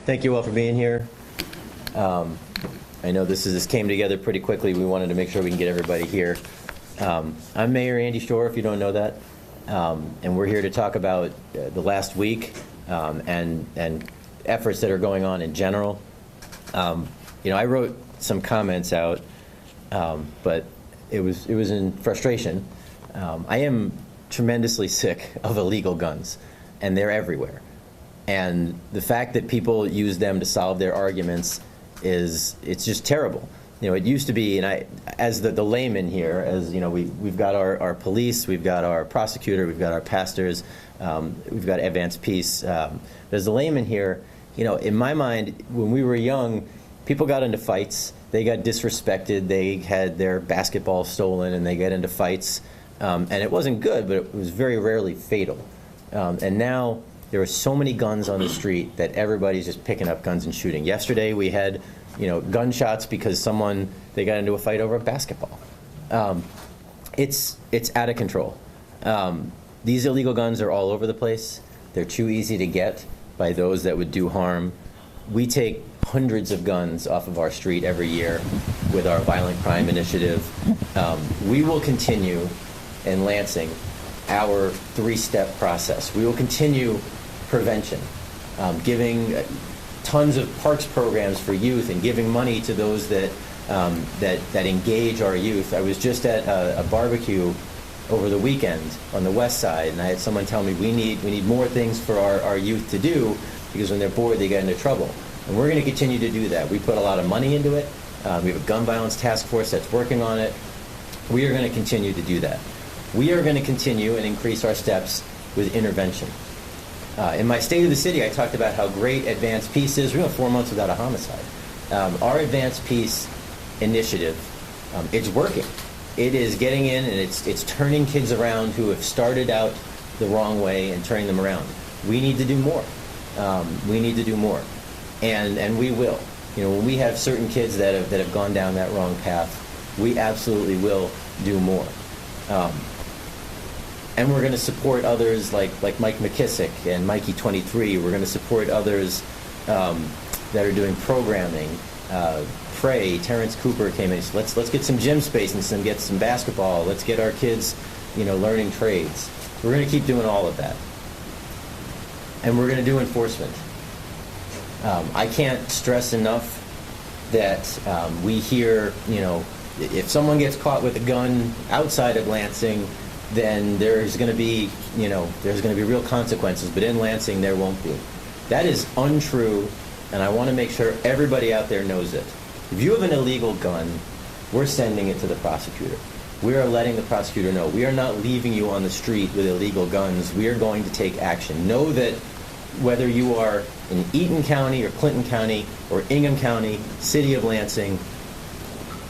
Thank you all for being here. I know this came together pretty quickly. We wanted to make sure we can get everybody here. I'm Mayor Andy Shore, if you don't know that, and we're here to talk about the last week and efforts that are going on in general. I wrote some comments out, but it was in frustration. I am tremendously sick of illegal guns, and they're everywhere. And the fact that people use them to solve their arguments it's just terrible. It used to be, and I, as the layman here, as we've got our police, we've got our prosecutor, we've got our pastors, we've got advanced peace. But as the layman here, in my mind, when we were young, people got into fights, they got disrespected, they had their basketball stolen, and they get into fights. And it wasn't good, but it was very rarely fatal. And now there are so many guns on the street that everybody's just picking up guns and shooting. Yesterday we had, gunshots because they got into a fight over a basketball. It's out of control. These illegal guns are all over the place. They're too easy to get by those that would do harm. We take hundreds of guns off of our street every year with our violent crime initiative. We will continue in Lansing our three-step process. We will continue prevention, giving tons of parks programs for youth and giving money to those that engage our youth. I was just at a barbecue over the weekend on the west side, and I had someone tell me we need more things for our youth to do, because when they're bored they get into trouble. And we're going to continue to do that. We put a lot of money into it. We have a gun violence task force that's working on it. We are going to continue to do that. We are going to continue and increase our steps with intervention. In my State of the City, I talked about how great Advanced Peace is. We went 4 months without a homicide. Our Advanced Peace initiative, it's working. It is getting in, and it's turning kids around who have started out the wrong way and turning them around. We need to do more. We need to do more, and we will. When we have certain kids that have gone down that wrong path, we absolutely will do more. And we're going to support others like Mike McKissick and Mikey 23. We're going to support others that are doing programming. Pray, Terrence Cooper came in. He said, let's get some gym space and get some basketball. Let's get our kids, learning trades. We're going to keep doing all of that. And we're going to do enforcement. I can't stress enough that we hear, if someone gets caught with a gun outside of Lansing, then there's going to be real consequences. But in Lansing, there won't be. That is untrue, and I want to make sure everybody out there knows it. If you have an illegal gun, we're sending it to the prosecutor. We are letting the prosecutor know. We are not leaving you on the street with illegal guns. We are going to take action. Know that whether you are in Eaton County or Clinton County or Ingham County, City of Lansing,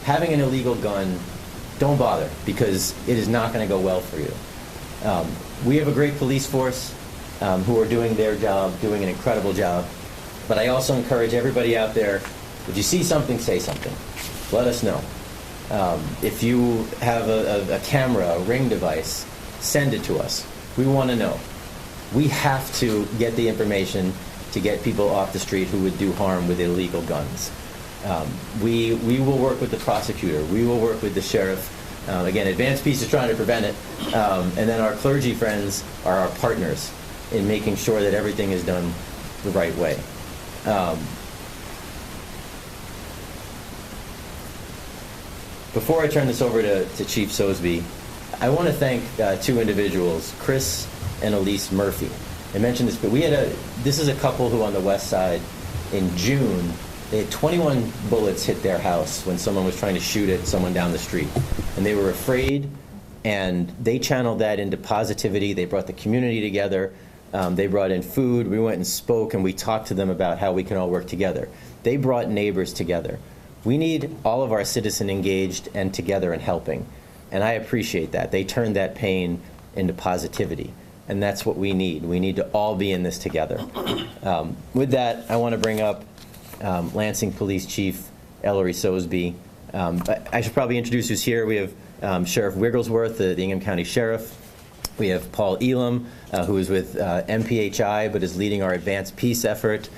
having an illegal gun, don't bother, because it is not going to go well for you. We have a great police force who are doing their job, doing an incredible job. But I also encourage everybody out there, if you see something, say something. Let us know. If you have a camera, a Ring device, send it to us. We want to know. We have to get the information to get people off the street who would do harm with illegal guns. We will work with the prosecutor. We will work with the sheriff. Again, Advanced Peace is trying to prevent it. And then our clergy friends are our partners in making sure that everything is done the right way. Before I turn this over to Chief Sosebee, I want to thank two individuals, Chris and Elise Murphy. I mentioned this, but this is a couple who on the west side in June, they had 21 bullets hit their house when someone was trying to shoot at someone down the street. And they were afraid, and they channeled that into positivity. They brought the community together. They brought in food. We went and spoke, and we talked to them about how we can all work together. They brought neighbors together. We need all of our citizens engaged and together and helping. And I appreciate that. They turned that pain into positivity. And that's what we need. We need to all be in this together. With that, I want to bring up Lansing Police Chief Ellery Sosebee. I should probably introduce who's here. We have Sheriff Wigglesworth, the Ingham County Sheriff. We have Paul Elam, who is with MPHI, but is leading our advanced peace effort.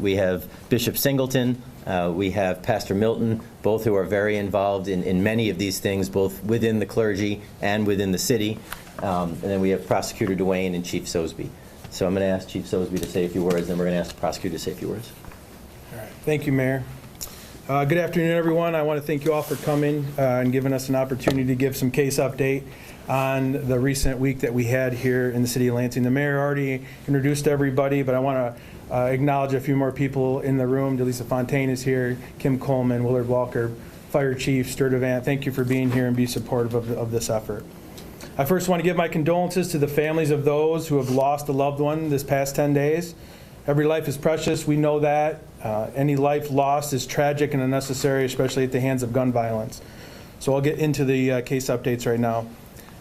We have Bishop Singleton. We have Pastor Milton, both who are very involved in many of these things, both within the clergy and within the city. And then we have Prosecutor Duane and Chief Sosby. So I'm going to ask Chief Sosby to say a few words, then we're going to ask the prosecutor to say a few words. All right. Thank you, Mayor. Good afternoon, everyone. I want to thank you all for coming and giving us an opportunity to give some case update on the recent week that we had here in the city of Lansing. The mayor already introduced everybody, but I want to acknowledge a few more people in the room. Delisa Fontaine is here, Kim Coleman, Willard Walker, Fire Chief Stuart Avant. Thank you for being here and be supportive of this effort. I first want to give my condolences to the families of those who have lost a loved one this past 10 days. Every life is precious. We know that. Any life lost is tragic and unnecessary, especially at the hands of gun violence. So I'll get into the case updates right now.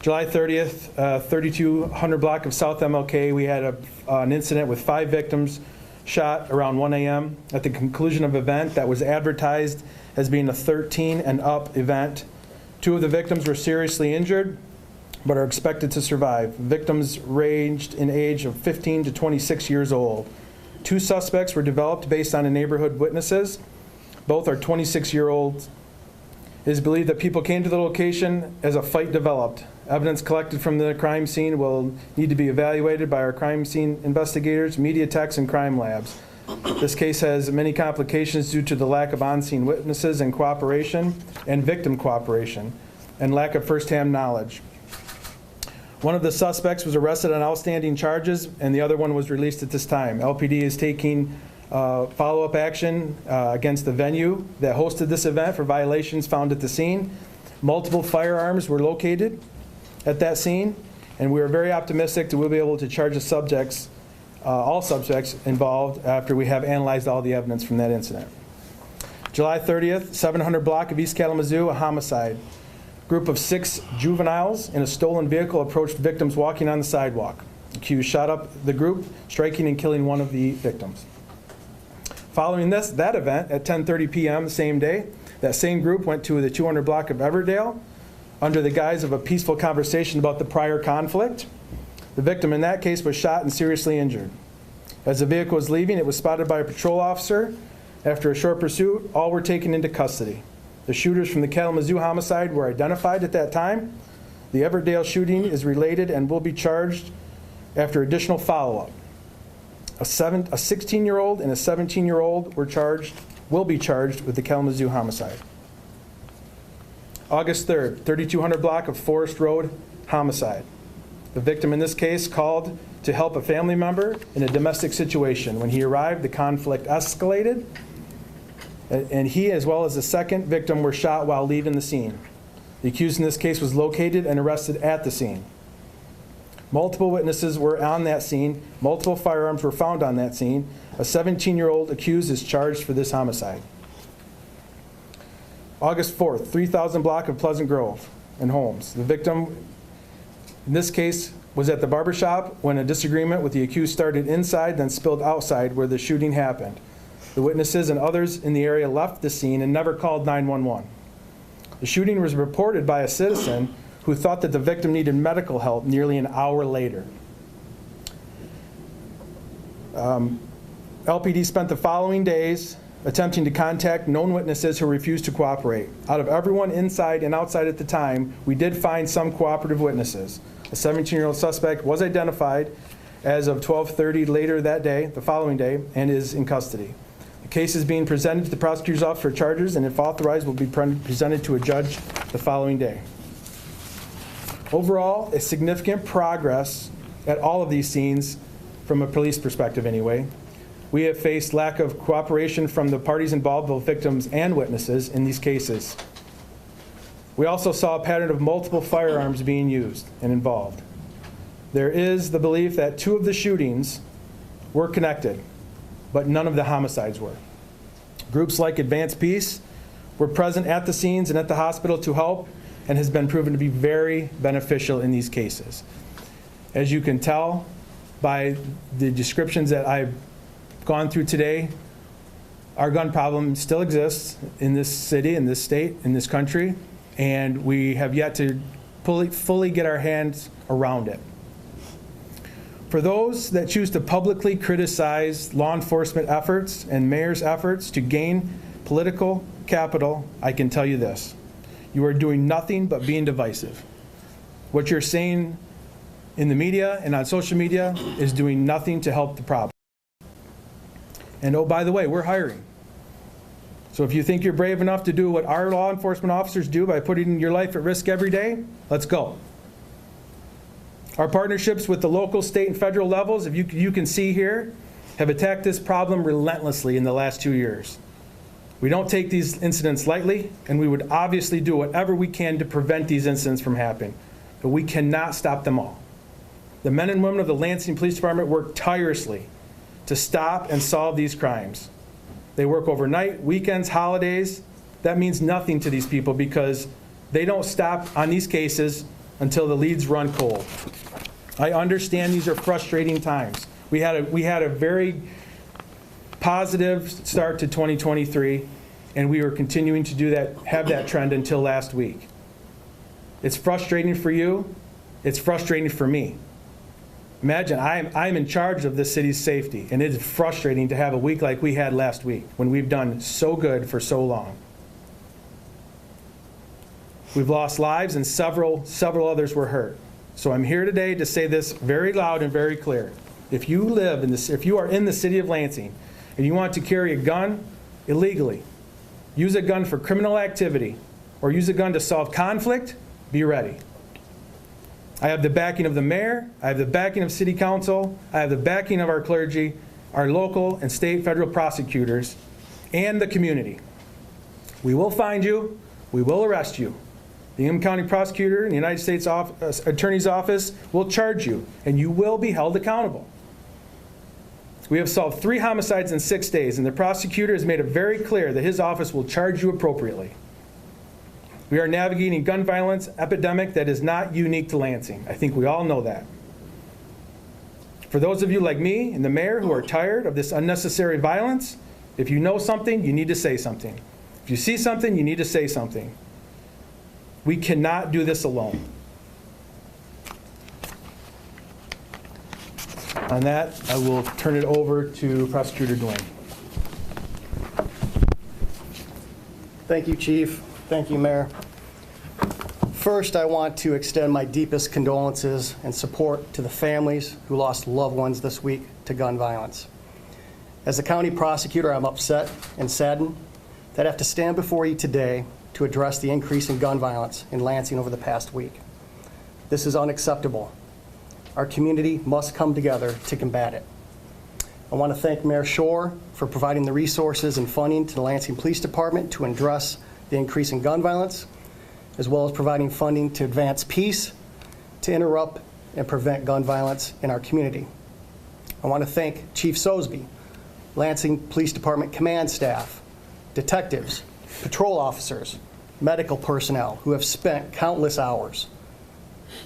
July 30th, 3200 block of South MLK, we had an incident with 5 victims shot around 1 a.m. At the conclusion of an event that was advertised as being a 13 and up event. 2 of the victims were seriously injured, but are expected to survive. Victims ranged in age of 15 to 26 years old. 2 suspects were developed based on neighborhood witnesses. Both are 26-year-olds. It is believed that people came to the location as a fight developed. Evidence collected from the crime scene will need to be evaluated by our crime scene investigators, media techs, and crime labs. This case has many complications due to the lack of on-scene witnesses and cooperation, and victim cooperation, and lack of first-hand knowledge. One of the suspects was arrested on outstanding charges, and the other one was released at this time. LPD is taking follow-up action against the venue that hosted this event for violations found at the scene. Multiple firearms were located at that scene, and we are very optimistic that we'll be able to charge the subjects, all subjects involved, after we have analyzed all the evidence from that incident. July 30th, 700 block of East Kalamazoo, a homicide. Group of 6 juveniles in a stolen vehicle approached victims walking on the sidewalk. Accused shot up the group, striking and killing one of the victims. Following that event, at 10:30 p.m. the same day, that same group went to the 200 block of Everdale under the guise of a peaceful conversation about the prior conflict. The victim in that case was shot and seriously injured. As the vehicle was leaving, it was spotted by a patrol officer. After a short pursuit, all were taken into custody. The shooters from the Kalamazoo homicide were identified at that time. The Everdale shooting is related and will be charged after additional follow-up. A 16-year-old and a 17-year-old will be charged with the Kalamazoo homicide. August 3rd, 3200 block of Forest Road homicide. The victim in this case called to help a family member in a domestic situation. When he arrived, the conflict escalated, and he, as well as the second victim, were shot while leaving the scene. The accused in this case was located and arrested at the scene. Multiple witnesses were on that scene. Multiple firearms were found on that scene. A 17-year-old accused is charged for this homicide. August 4th, 3000 block of Pleasant Grove and Holmes. The victim in this case was at the barbershop when a disagreement with the accused started inside, then spilled outside where the shooting happened. The witnesses and others in the area left the scene and never called 911. The shooting was reported by a citizen who thought that the victim needed medical help nearly an hour later. LPD spent the following days attempting to contact known witnesses who refused to cooperate. Out of everyone inside and outside at the time, we did find some cooperative witnesses. A 17-year-old suspect was identified as of 12:30 later that day, the following day, and is in custody. The case is being presented to the prosecutor's office for charges, and if authorized, will be presented to a judge the following day. Overall, a significant progress at all of these scenes from a police perspective anyway. We have faced lack of cooperation from the parties involved, both victims and witnesses, in these cases. We also saw a pattern of multiple firearms being used and involved. There is the belief that 2 of the shootings were connected, but none of the homicides were. Groups like Advanced Peace were present at the scenes and at the hospital to help, and has been proven to be very beneficial in these cases. As you can tell by the descriptions that I've gone through today, our gun problem still exists in this city, in this state, in this country, and we have yet to fully get our hands around it. For those that choose to publicly criticize law enforcement efforts and mayor's efforts to gain political capital, I can tell you this: you are doing nothing but being divisive. What you're saying in the media and on social media is doing nothing to help the problem. And oh, by the way, we're hiring. So if you think you're brave enough to do what our law enforcement officers do by putting your life at risk every day, let's go. Our partnerships with the local, state, and federal levels, if you can see here, have attacked this problem relentlessly in the last 2 years. We don't take these incidents lightly, and we would obviously do whatever we can to prevent these incidents from happening, but we cannot stop them all. The men and women of the Lansing Police Department work tirelessly to stop and solve these crimes. They work overnight, weekends, holidays. That means nothing to these people because they don't stop on these cases until the leads run cold. I understand these are frustrating times. We had a very positive start to 2023, and we were continuing to do that, have that trend until last week. It's frustrating for you. It's frustrating for me. Imagine, I'm in charge of this city's safety, and it is frustrating to have a week like we had last week when we've done so good for so long. We've lost lives and several others were hurt. So I'm here today to say this very loud and very clear. If you are in the city of Lansing and you want to carry a gun illegally, use a gun for criminal activity, or use a gun to solve conflict, be ready. I have the backing of the mayor, I have the backing of city council, I have the backing of our clergy, our local and state federal prosecutors, and the community. We will find you, we will arrest you. The Ingham County Prosecutor and the United States Attorney's Office will charge you, and you will be held accountable. We have solved 3 homicides in 6 days, and the prosecutor has made it very clear that his office will charge you appropriately. We are navigating gun violence epidemic that is not unique to Lansing. I think we all know that. For those of you like me and the mayor who are tired of this unnecessary violence, if you know something, you need to say something. If you see something, you need to say something. We cannot do this alone. On that, I will turn it over to Prosecutor Duane. Thank you, Chief. Thank you, Mayor. First, I want to extend my deepest condolences and support to the families who lost loved ones this week to gun violence. As a county prosecutor, I'm upset and saddened that I have to stand before you today to address the increase in gun violence in Lansing over the past week. This is unacceptable. Our community must come together to combat it. I want to thank Mayor Shore for providing the resources and funding to the Lansing Police Department to address the increase in gun violence, as well as providing funding to advance peace, to interrupt and prevent gun violence in our community. I want to thank Chief Sosby, Lansing Police Department command staff, detectives, patrol officers, medical personnel who have spent countless hours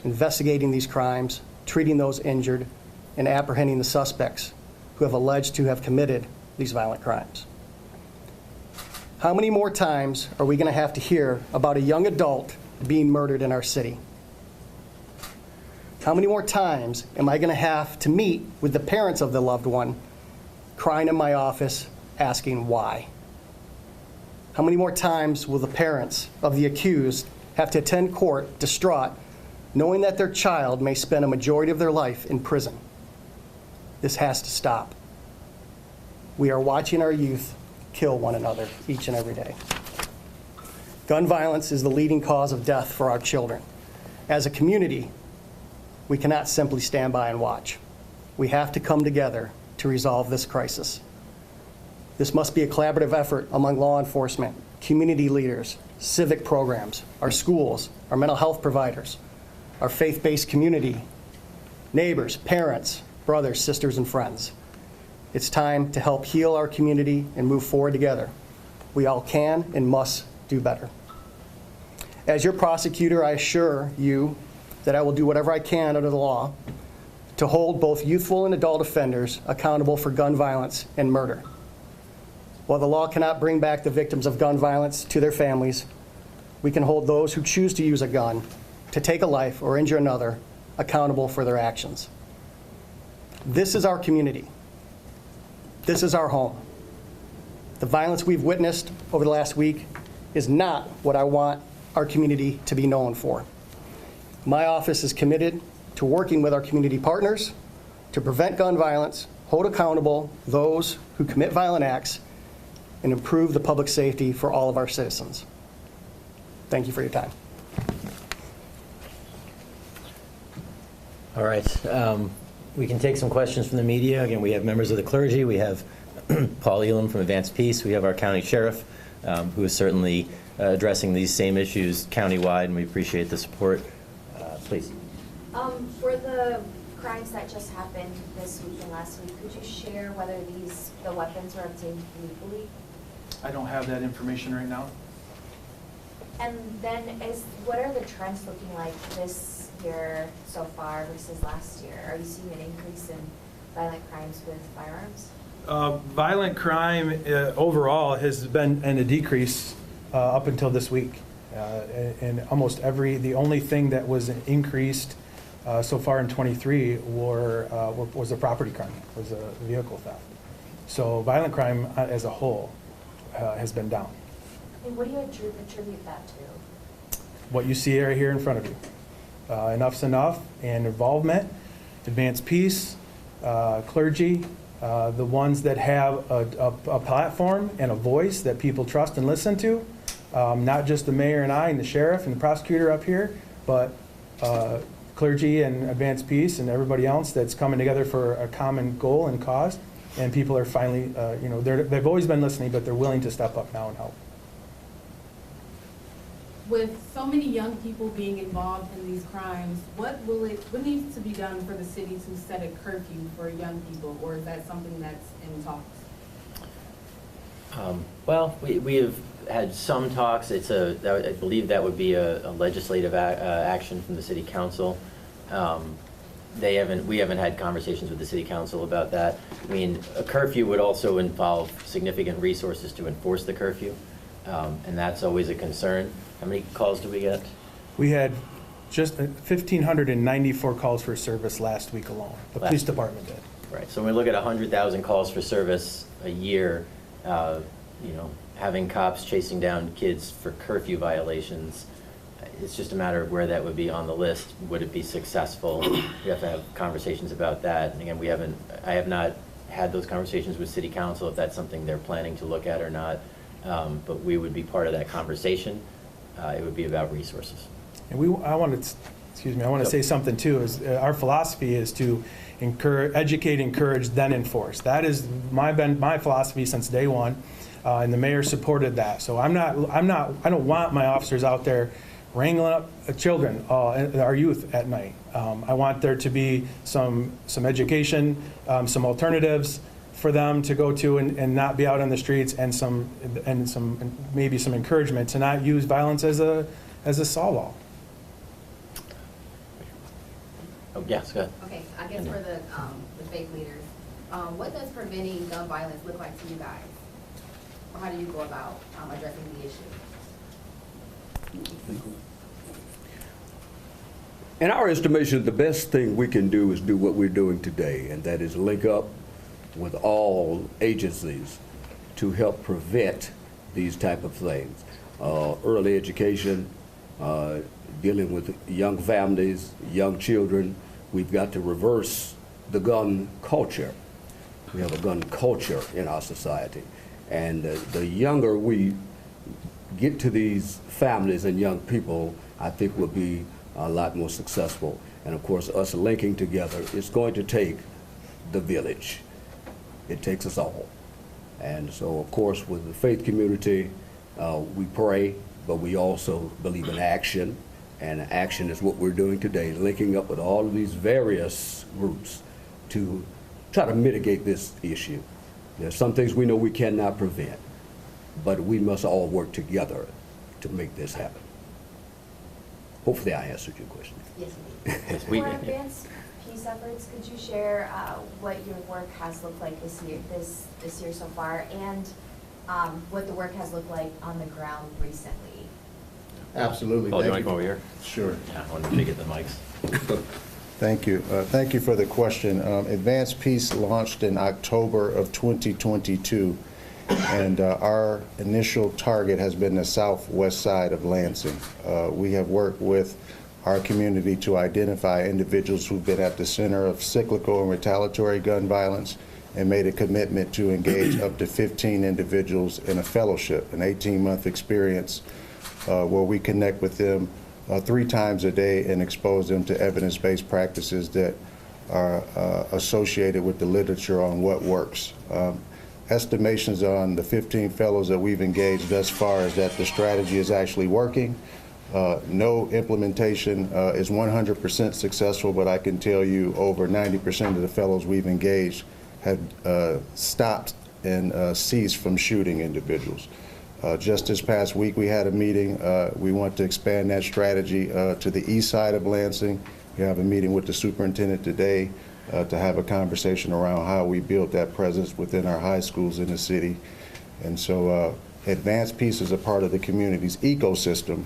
investigating these crimes, treating those injured, and apprehending the suspects who have alleged to have committed these violent crimes. How many more times are we going to have to hear about a young adult being murdered in our city? How many more times am I going to have to meet with the parents of the loved one, crying in my office, asking why? How many more times will the parents of the accused have to attend court distraught, knowing that their child may spend a majority of their life in prison? This has to stop. We are watching our youth kill one another each and every day. Gun violence is the leading cause of death for our children. As a community, we cannot simply stand by and watch. We have to come together to resolve this crisis. This must be a collaborative effort among law enforcement, community leaders, civic programs, our schools, our mental health providers, our faith-based community, neighbors, parents, brothers, sisters, and friends. It's time to help heal our community and move forward together. We all can and must do better. As your prosecutor, I assure you that I will do whatever I can under the law to hold both youthful and adult offenders accountable for gun violence and murder. While the law cannot bring back the victims of gun violence to their families, we can hold those who choose to use a gun to take a life or injure another accountable for their actions. This is our community. This is our home. The violence we've witnessed over the last week is not what I want our community to be known for. My office is committed to working with our community partners to prevent gun violence, hold accountable those who commit violent acts, and improve the public safety for all of our citizens. Thank you for your time. All right. We can take some questions from the media. Again, we have members of the clergy. We have Paul Elam from Advanced Peace. We have our county sheriff, who is certainly addressing these same issues countywide, and we appreciate the support. Please. For the crimes that just happened this week and last week, could you share whether the weapons were obtained legally? I don't have that information right now. And then what are the trends looking like this year so far versus last year? Are you seeing an increase in violent crimes with firearms? Violent crime overall has been in a decrease up until this week. And almost the only thing that was increased so far in '23 was a property crime, was a vehicle theft. So violent crime as a whole has been down. And what do you attribute that to? What you see right here in front of you. Enough's enough, and involvement, Advanced Peace, clergy, the ones that have a platform and a voice that people trust and listen to, not just the mayor and I and the sheriff and the prosecutor up here, but clergy and Advanced Peace and everybody else that's coming together for a common goal and cause. And people are finally, they've always been listening, but they're willing to step up now and help. With so many young people being involved in these crimes, what needs to be done for the city to set a curfew for young people, or is that something that's in talks? Well, we have had some talks. I believe that would be a legislative action from the city council. We haven't had conversations with the city council about that. I mean, a curfew would also involve significant resources to enforce the curfew, and that's always a concern. How many calls do we get? We had just 1,594 calls for service last week alone. The police department did. Right. So when we look at 100,000 calls for service a year, having cops chasing down kids for curfew violations, it's just a matter of where that would be on the list. Would it be successful? We have to have conversations about that. And again, I have not had those conversations with city council if that's something they're planning to look at or not. But we would be part of that conversation. It would be about resources. And I want to say something too, is our philosophy is to educate, encourage, then enforce. That is been my philosophy since day one, and the mayor supported that. So I don't want my officers out there wrangling up children, our youth at night. I want there to be some education, some alternatives for them to go to and not be out on the streets, and maybe some encouragement to not use violence as a solve-all. Oh, yes, go ahead. Okay, I guess for the faith leaders, what does preventing gun violence look like to you guys? Or how do you go about addressing the issue? In our estimation, the best thing we can do is do what we're doing today, and that is link up with all agencies to help prevent these type of things. Early education, dealing with young families, young children. We've got to reverse the gun culture. We have a gun culture in our society. And the younger we get to these families and young people, I think we'll be a lot more successful. And of course, us linking together, it's going to take the village. It takes us all. And so, of course, with the faith community, we pray, but we also believe in action. And action is what we're doing today, linking up with all of these various groups to try to mitigate this issue. There's some things we know we cannot prevent, but we must all work together to make this happen. Hopefully I answered your question. Yes, Yes, For Advanced Peace efforts, could you share what your work has looked like this year so far, and what the work has looked like on the ground recently? Absolutely. Paul, do you want Thank to come over here? Sure. Yeah, I wanted to get the mics. Thank you. Thank you for the question. Advanced Peace launched in October of 2022, and our initial target has been the southwest side of Lansing. We have worked with our community to identify individuals who've been at the center of cyclical and retaliatory gun violence and made a commitment to engage up to 15 individuals in a fellowship, an 18-month experience where we connect with them 3 times a day and expose them to evidence-based practices that are associated with the literature on what works. Estimations on the 15 fellows that we've engaged thus far is that the strategy is actually working. No implementation is 100% successful, but I can tell you over 90% of the fellows we've engaged have stopped and ceased from shooting individuals. Just this past week, we had a meeting. We want to expand that strategy to the east side of Lansing. We have a meeting with the superintendent today to have a conversation around how we build that presence within our high schools in the city. And so Advanced Peace is a part of the community's ecosystem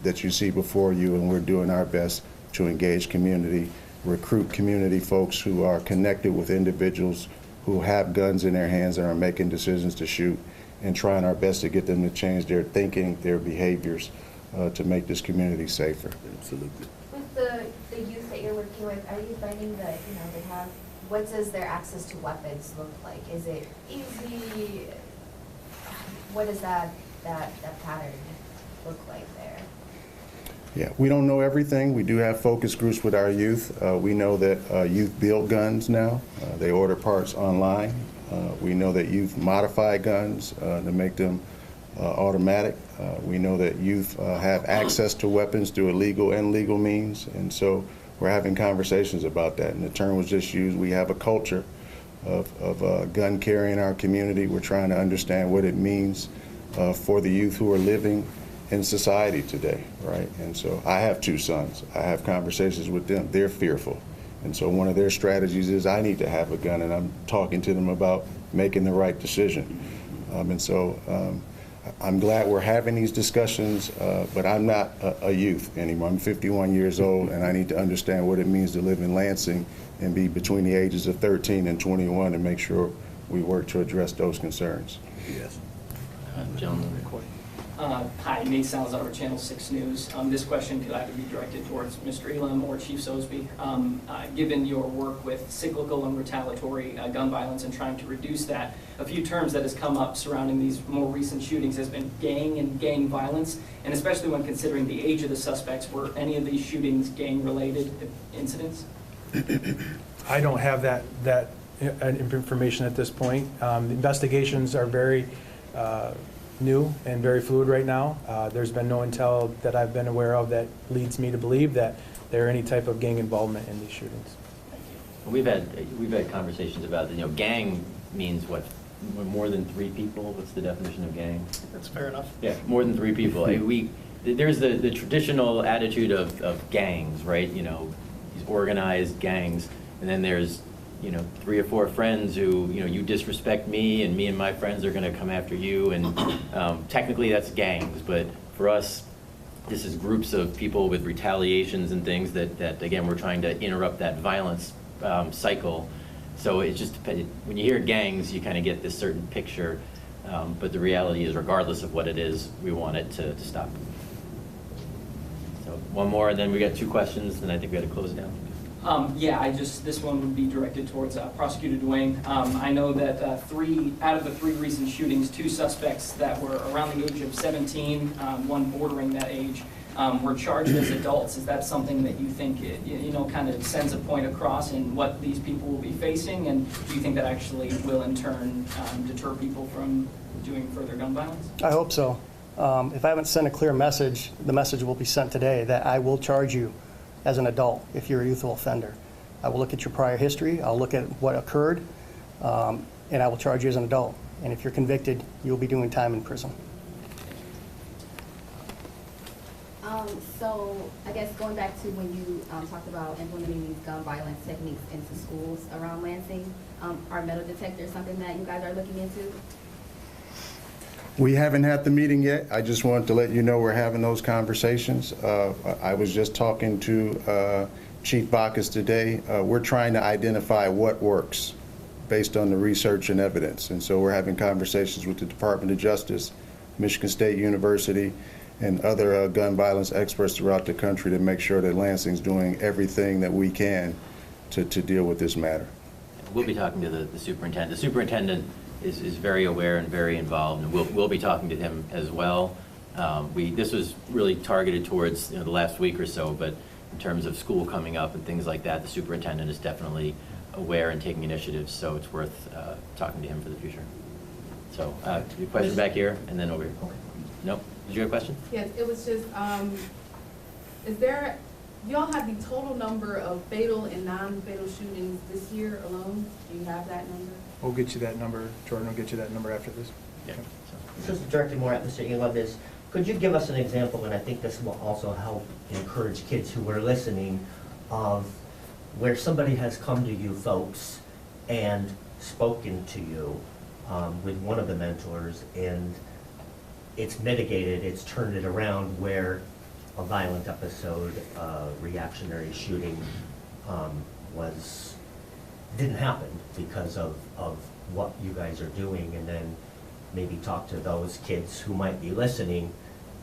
that you see before you, and we're doing our best to engage community, recruit community folks who are connected with individuals who have guns in their hands and are making decisions to shoot, and trying our best to get them to change their thinking, their behaviors, to make this community safer. Absolutely. With the youth that you're working with, are you finding that, they have, what does their access to weapons look like? Is it easy? What does that pattern look like there? Yeah, we don't know everything. We do have focus groups with our youth. We know that youth build guns now. They order parts online. We know that youth modify guns to make them automatic. We know that youth have access to weapons through illegal and legal means, and so we're having conversations about that. And the term was just used, we have a culture of gun carry in our community. We're trying to understand what it means for the youth who are living in society today, right? And so I have 2 sons. I have conversations with them. They're fearful. And so one of their strategies is I need to have a gun, and I'm talking to them about making the right decision. And so I'm glad we're having these discussions, but I'm not a youth anymore. I'm 51 years old, and I need to understand what it means to live in Lansing and be between the ages of 13 and 21 and make sure we work to address those concerns. Yes. Gentleman. Hi, Nate Salazar with Channel 6 News. This question could either be directed towards Mr. Elam or Chief Sosby. Given your work with cyclical and retaliatory gun violence and trying to reduce that, a few terms that has come up surrounding these more recent shootings has been gang and gang violence, and especially when considering the age of the suspects, were any of these shootings gang-related incidents? I don't have that information at this point. The investigations are very new and very fluid right now. There's been no intel that I've been aware of that leads me to believe that there are any type of gang involvement in these shootings. We've had conversations about, gang means what? More than 3 people? What's the definition of gang? That's fair enough. Yeah, more than 3 people. There's the traditional attitude of gangs, right? These organized gangs, and then there's 3 or 4 friends who, you disrespect me and my friends are going to come after you, and technically that's gangs, but for us, this is groups of people with retaliations and things that again, we're trying to interrupt that violence cycle. So it's just, when you hear gangs, you kind of get this certain picture, but the reality is, regardless of what it is, we want it to stop. So one more, and then we got 2 questions, and I think we got to close it down. This one would be directed towards Prosecutor Duane. I know that 3 out of the 3 recent shootings, 2 suspects that were around the age of 17, one bordering that age, were charged as adults. Is that something that you think, kind of sends a point across in what these people will be facing? And do you think that actually will, in turn, deter people from doing further gun violence? I hope so. If I haven't sent a clear message, the message will be sent today that I will charge you as an adult if you're a youthful offender. I will look at your prior history, I'll look at what occurred, and I will charge you as an adult. And if you're convicted, you'll be doing time in prison. So I guess going back to when you talked about implementing these gun violence techniques into schools around Lansing, are metal detectors something that you guys are looking into? We haven't had the meeting yet. I just wanted to let you know we're having those conversations. I was just talking to Chief Bacchus today, we're trying to identify what works based on the research and evidence. And so we're having conversations with the Department of Justice, Michigan State University, and other gun violence experts throughout the country to make sure that Lansing's doing everything that we can to deal with this matter. We'll be talking to the superintendent. The superintendent is very aware and very involved, and we'll be talking to him as well. This was really targeted towards the last week or so, but in terms of school coming up and things like that, the superintendent is definitely aware and taking initiatives, so it's worth talking to him for the future. So, your question back here, and then over here. Nope. Did you have a question? Yes, it was just, do y'all have the total number of fatal and non-fatal shootings this year alone? Do you have that number? We'll get you that number. Jordan will get you that number after this. Yeah. This is directed more at Mr. Elam. Could you give us an example, and I think this will also help encourage kids who are listening, of where somebody has come to you folks and spoken to you with one of the mentors, and it's mitigated, it's turned it around, where a violent episode, reactionary shooting didn't happen because of what you guys are doing, and then maybe talk to those kids who might be listening,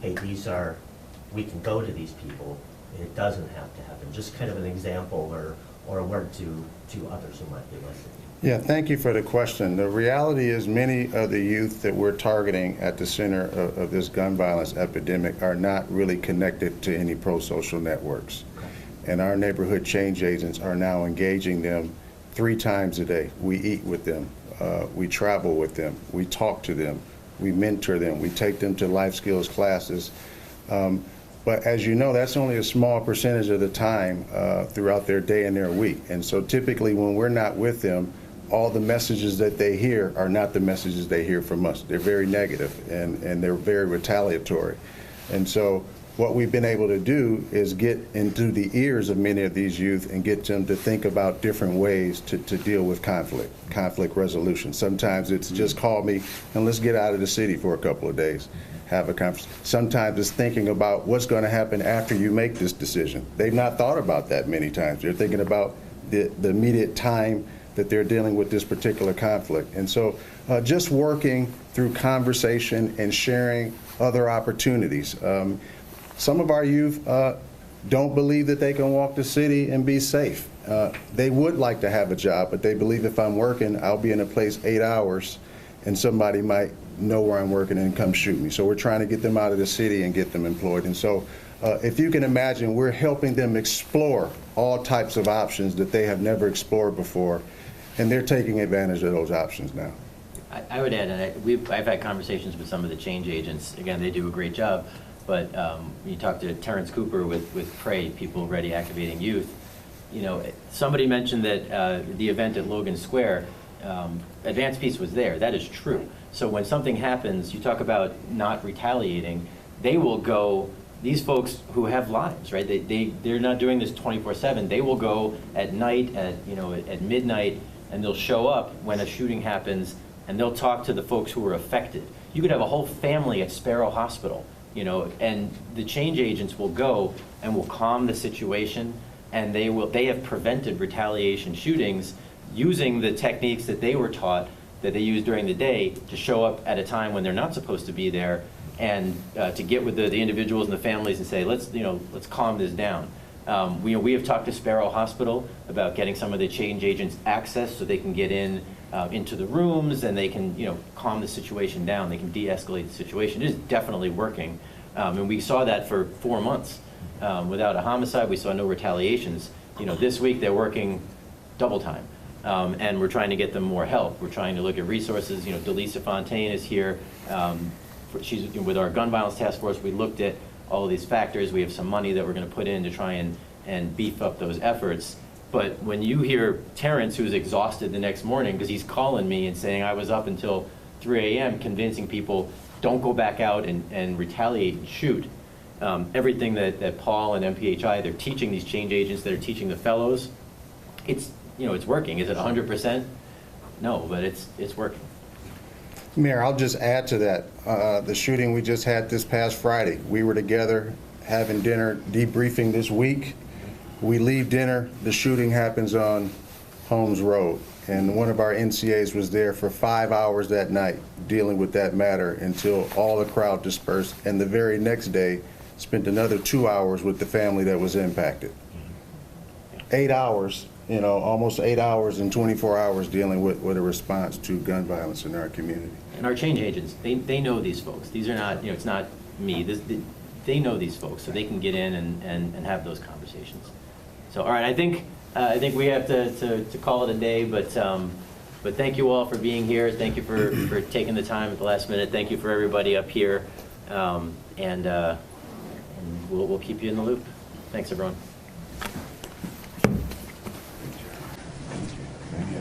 hey, we can go to these people, it doesn't have to happen. Just kind of an example or a word to others who might be listening. Yeah, thank you for the question. The reality is many of the youth that we're targeting at the center of this gun violence epidemic are not really connected to any pro-social networks. And our neighborhood change agents are now engaging them 3 times a day. We eat with them, we travel with them, we talk to them, we mentor them, we take them to life skills classes. But as you know, that's only a small percentage of the time throughout their day and their week. And so typically when we're not with them, all the messages that they hear are not the messages they hear from us. They're very negative and they're very retaliatory. And so what we've been able to do is get into the ears of many of these youth and get them to think about different ways to deal with conflict resolution. Sometimes it's just call me and let's get out of the city for a couple of days, have a conversation. Sometimes it's thinking about what's going to happen after you make this decision. They've not thought about that many times. They're thinking about the immediate time that they're dealing with this particular conflict. And so just working through conversation and sharing other opportunities. Some of our youth don't believe that they can walk the city and be safe. They would like to have a job, but they believe if I'm working, I'll be in a place 8 hours and somebody might know where I'm working and come shoot me. So we're trying to get them out of the city and get them employed. And so if you can imagine, we're helping them explore all types of options that they have never explored before, and they're taking advantage of those options now. I would add, and I've had conversations with some of the change agents. Again, they do a great job, but you talk to Terrence Cooper with PRAY, People Ready Activating Youth. You know, somebody mentioned that the event at Logan Square, Advanced Peace was there. That is true. So when something happens, you talk about not retaliating, they will go. These folks who have lives, right? They're not doing this 24/7. They will go at night, at midnight, and they'll show up when a shooting happens, and they'll talk to the folks who were affected. You could have a whole family at Sparrow Hospital, and the change agents will go and will calm the situation, and they have prevented retaliation shootings using the techniques that they were taught that they use during the day to show up at a time when they're not supposed to be there, and to get with the individuals and the families and say, let's calm this down. We have talked to Sparrow Hospital about getting some of the change agents access so they can get into the rooms and they can calm the situation down. They can de-escalate the situation. It is definitely working, and we saw that for 4 months without a homicide. We saw no retaliations. This week they're working double time, and we're trying to get them more help. We're trying to look at resources. Delisa Fontaine is here. She's with our gun violence task force. We looked at all of these factors. We have some money that we're going to put in to try and beef up those efforts. But when you hear Terrence, who's exhausted the next morning because he's calling me and saying, I was up until 3 a.m. convincing people, don't go back out and retaliate and shoot. Everything that Paul and MPHI, they're teaching these change agents, that are teaching the fellows, it's working. Is it 100%? No, but it's working. Mayor, I'll just add to that. The shooting we just had this past Friday, we were together having dinner, debriefing this week. We leave dinner, the shooting happens on Holmes Road. And one of our NCAs was there for 5 hours that night dealing with that matter until all the crowd dispersed. And the very next day, spent another 2 hours with the family that was impacted. 8 hours, you know, almost 8 hours and 24 hours dealing with a response to gun violence in our community. And our change agents, they know these folks. These are not, you know, it's not me. They know these folks, so they can get in and have those conversations. So, all right, I think we have to call it a day, but thank you all for being here. Thank you for taking the time at the last minute. Thank you for everybody up here, and we'll keep you in the loop. Thanks, everyone.